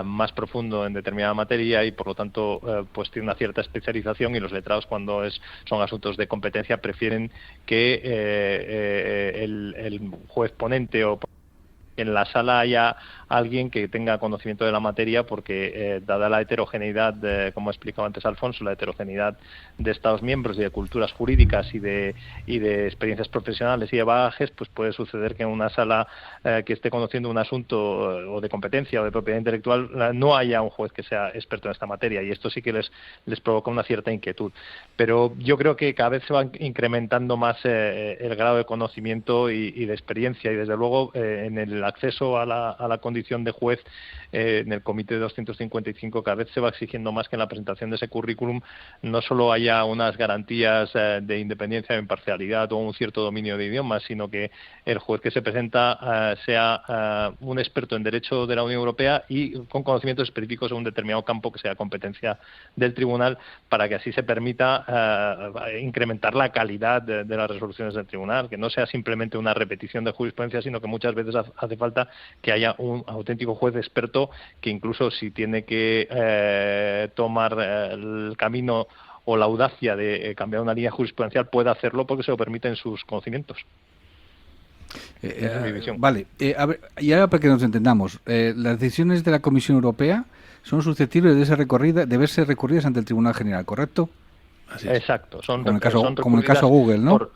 [SPEAKER 4] más profundo en determinada materia y por lo tanto pues tiene una cierta especialización, y los letrados, cuando son asuntos de competencia, prefieren que el juez ponente o en la sala haya alguien que tenga conocimiento de la materia, porque dada la heterogeneidad, como explicaba antes Alfonso, la heterogeneidad de Estados miembros y de culturas jurídicas y de experiencias profesionales y de bagajes, pues puede suceder que en una sala que esté conociendo un asunto o de competencia o de propiedad intelectual no haya un juez que sea experto en esta materia, y esto sí que les provoca una cierta inquietud. Pero yo creo que cada vez se va incrementando más el grado de conocimiento y de experiencia, y desde luego en el acceso a la condición de juez en el Comité 255 cada vez se va exigiendo más que en la presentación de ese currículum no solo haya unas garantías de independencia e imparcialidad o un cierto dominio de idiomas, sino que el juez que se presenta sea un experto en derecho de la Unión Europea y con conocimientos específicos en un determinado campo que sea competencia del tribunal, para que así se permita incrementar la calidad de las resoluciones del tribunal, que no sea simplemente una repetición de jurisprudencia, sino que muchas veces hace falta que haya un auténtico juez experto que, incluso si tiene que tomar el camino o la audacia de cambiar una línea jurisprudencial, pueda hacerlo porque se lo permiten sus conocimientos.
[SPEAKER 2] Vale, a ver, y ahora para que nos entendamos, las decisiones de la Comisión Europea son susceptibles de verse recurridas ante el Tribunal General, ¿correcto?
[SPEAKER 4] Así es. Exacto,
[SPEAKER 2] como en el caso Google, ¿no?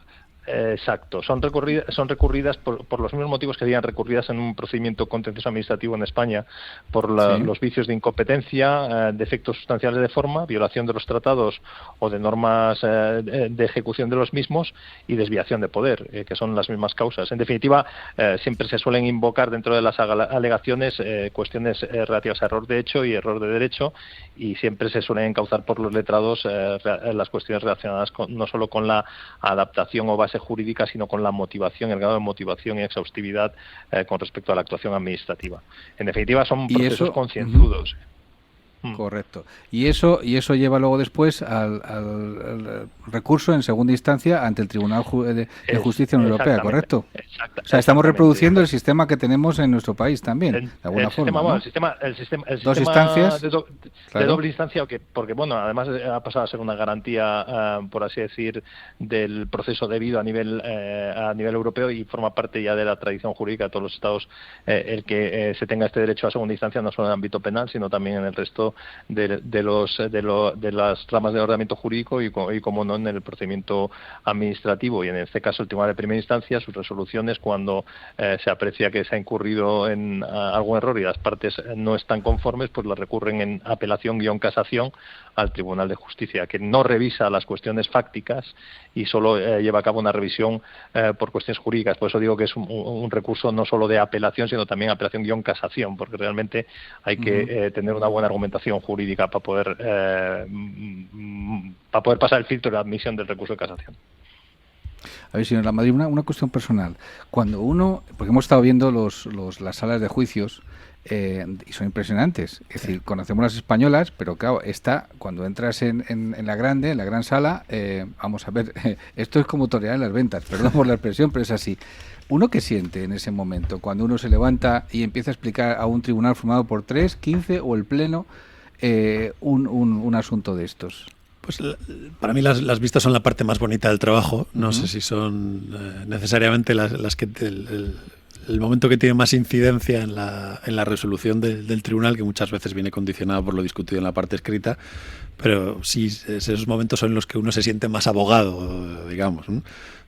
[SPEAKER 4] Exacto, son recurridas por los mismos motivos que serían recurridas en un procedimiento contencioso administrativo en España, por los vicios de incompetencia, defectos sustanciales de forma, violación de los tratados o de normas de ejecución de los mismos y desviación de poder, que son las mismas causas. En definitiva, siempre se suelen invocar dentro de las alegaciones cuestiones relativas a error de hecho y error de derecho, y siempre se suelen encauzar por los letrados las cuestiones relacionadas no solo con la adaptación o base base jurídica, sino con la motivación, el grado de motivación y exhaustividad con respecto a la actuación administrativa. En definitiva, son procesos concienzudos.
[SPEAKER 2] Correcto. Y eso lleva luego después al recurso en segunda instancia ante el Tribunal de Justicia de la Unión Europea, ¿correcto? O sea, estamos reproduciendo el sistema que tenemos en nuestro país también, de alguna forma, ¿no?
[SPEAKER 4] El sistema
[SPEAKER 2] dos instancias
[SPEAKER 4] de doble instancia, porque bueno, además ha pasado a ser una garantía, por así decir, del proceso debido a nivel europeo, y forma parte ya de la tradición jurídica de todos los Estados el que se tenga este derecho a segunda instancia, no solo en el ámbito penal, sino también en el resto de las ramas de ordenamiento jurídico y como no, en el procedimiento administrativo. Y en este caso el Tribunal de Primera Instancia, sus resoluciones, cuando se aprecia que se ha incurrido en algún error y las partes no están conformes, pues las recurren en apelación-casación al Tribunal de Justicia, que no revisa las cuestiones fácticas y solo lleva a cabo una revisión por cuestiones jurídicas. Por eso digo que es un recurso no solo de apelación, sino también apelación-casación, porque realmente hay que tener una buena argumentación jurídica para poder pasar el filtro de la admisión del recurso de casación.
[SPEAKER 2] A ver, señor Lamadrid, una cuestión personal. Cuando porque hemos estado viendo las salas de juicios y son impresionantes. Es decir, conocemos las españolas, pero claro, cuando entras en la gran sala, vamos a ver, esto es como torear en las ventas, perdón por la expresión, pero es así. ¿Uno qué siente en ese momento, cuando uno se levanta y empieza a explicar a un tribunal formado por 3, 15 o el Pleno un asunto de estos?
[SPEAKER 5] Pues para mí las vistas son la parte más bonita del trabajo. No sé si son necesariamente las que el momento que tiene más incidencia en la resolución del tribunal, que muchas veces viene condicionado por lo discutido en la parte escrita, pero sí, esos momentos son los que uno se siente más abogado, digamos, ¿no?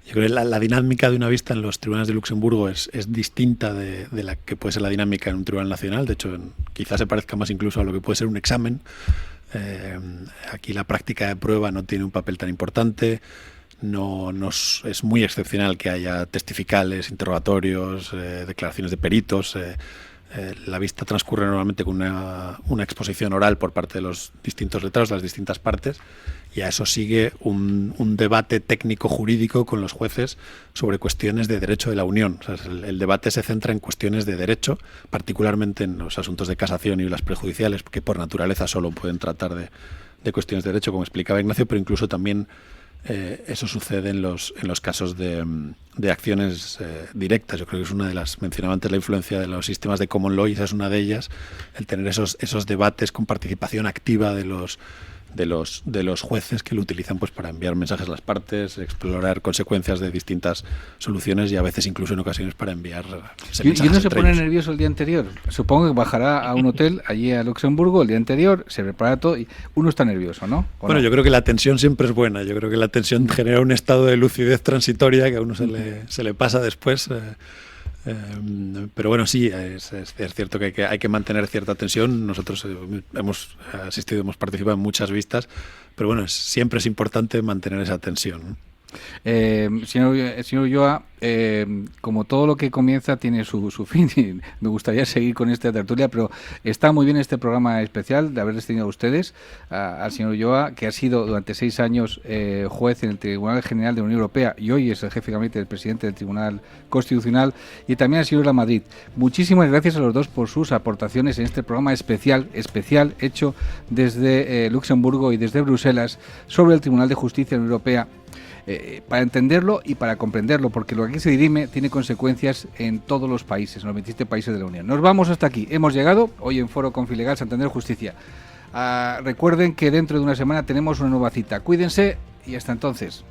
[SPEAKER 5] Yo creo que la dinámica de una vista en los tribunales de Luxemburgo es distinta de la que puede ser la dinámica en un tribunal nacional. De hecho, quizás se parezca más incluso a lo que puede ser un examen. Aquí la práctica de prueba no tiene un papel tan importante. Es muy excepcional que haya testificales, interrogatorios, declaraciones de peritos. La vista transcurre normalmente con una exposición oral por parte de los distintos letrados de las distintas partes, y a eso sigue un debate técnico-jurídico con los jueces sobre cuestiones de derecho de la Unión. O sea, el debate se centra en cuestiones de derecho, particularmente en los asuntos de casación y las prejudiciales, que por naturaleza solo pueden tratar de cuestiones de derecho, como explicaba Ignacio, pero incluso también eso sucede en los casos de acciones directas. Yo creo que es una de las, mencionaba antes la influencia de los sistemas de common law, y esa es una de ellas, el tener esos debates con participación activa de los jueces, que lo utilizan pues para enviar mensajes a las partes, explorar consecuencias de distintas soluciones y a veces incluso en ocasiones para enviar mensajes.
[SPEAKER 2] ¿Y uno se pone nervioso el día anterior? Supongo que bajará a un hotel allí a Luxemburgo el día anterior, se prepara todo y uno está nervioso, ¿no?
[SPEAKER 5] Bueno, no? Yo creo que la tensión siempre es buena. Yo creo que la tensión genera un estado de lucidez transitoria que a uno se le pasa después. Pero bueno, sí, es cierto que hay que mantener cierta tensión. Nosotros hemos asistido, hemos participado en muchas vistas, pero bueno, siempre es importante mantener esa tensión, ¿no?
[SPEAKER 2] Señor Ulloa, como todo lo que comienza tiene su fin, y me gustaría seguir con esta tertulia, pero está muy bien este programa especial de haberles tenido a ustedes, al señor Ulloa, que ha sido durante 6 años juez en el Tribunal General de la Unión Europea y hoy es el jefe de gabinete del presidente del Tribunal Constitucional, y también al señor Lamadrid. Muchísimas gracias a los dos por sus aportaciones en este programa especial hecho desde Luxemburgo y desde Bruselas sobre el Tribunal de Justicia de la Unión Europea. Para entenderlo y para comprenderlo, porque lo que aquí se dirime tiene consecuencias en todos los países, en los 27 países de la Unión. Nos vamos hasta aquí. Hemos llegado hoy en Foro Confilegal Santander Justicia. Recuerden que dentro de una semana tenemos una nueva cita. Cuídense y hasta entonces.